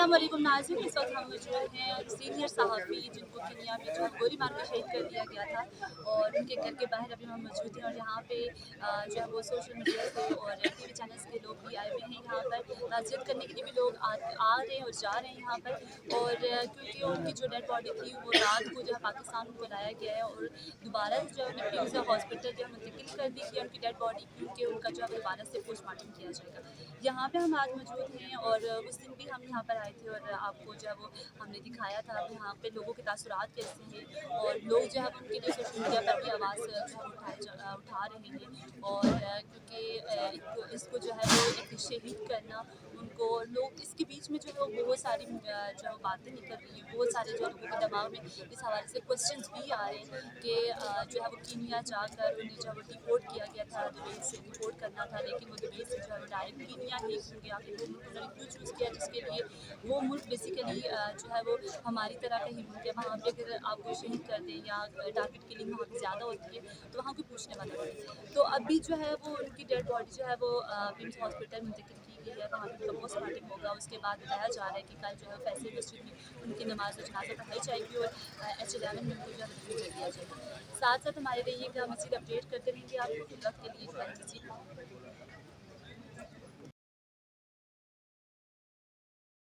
अस्सलाम वालेकुम नाज़रीन, इस वक्त हम मौजूद हैं सीनियर सहाफ़ी जिनको केन्या में जो गोली मार के शहीद कर दिया गया था और उनके घर के बाहर अभी हम मौजूद हैं। और यहाँ पे जो है वो सोशल मीडिया से और टीवी चैनल्स के लोग भी आए हुए हैं यहाँ पर। ताज़ियत करने के लिए भी लोग आ रहे हैं और जा रहे हैं यहाँ पर। और क्योंकि उनकी जो डेड बॉडी थी वो रात को जो है पाकिस्तान उनको लाया गया है और दोबारा से जो है उन्हें फ्यूज़ा हॉस्पिटल जो है मुंतकिल कर दी गई उनकी डेड बॉडी, क्योंकि उनका जो है दोबारा से पोस्टमार्टम किया जाएगा। यहाँ पे हम आज मौजूद हैं और उस दिन भी हम यहाँ पर आए थे और आपको जो है वो हमने दिखाया था। अब यहाँ पे लोगों के तासुरात कैसे हैं और लोग जो है उनके लिए सोशल मीडिया पर भी आवाज़ जो है उठा रहे हैं। और क्योंकि इसको जो है वो एक शहीद करना, उनको लोग इसके बीच में जो है वो बहुत सारी जो है वो बातें निकल रही हैं। बहुत सारे जो लोगों के दिमाग में इस हवाले से क्वेश्चंस भी आ रहे हैं कि जो है वो कीनिया जाकर उन्हें जो है वो डिपोर्ट किया गया था, दुबई से डिपोर्ट करना था, लेकिन वो दुबई से जो है वो डायरेक्ट कीनिया ही क्योंकि आखिर वो मुल्क उन्होंने क्यों चूज़ किया जिसके लिए वो मुल्क बेसिकली जो है वो हमारी तरह का ही मुल्क है। वहाँ पे अगर आपको शहीद कर दें या टारगेट किलिंग वहाँ पे ज़्यादा होती है तो वहाँ कोई पूछने वाला नहीं है। तो अभी जो है वो उनकी डेड बॉडी जो है वो विम्स हॉस्पिटल मुंतकिल की गई है, वहाँ पे उनका पोस्टमार्टम होगा। उसके बाद बताया जा रहा है कि कल जो है फैसल मस्जिद में उनकी नमाज जनाजा पढ़ाई जाएगी और H11 में उनको जो है दफन कर दिया जाएगा। साथ साथ हमारे रहिएगा, मज़ीद अपडेट करते रहेंगे आपको। वक्त के लिए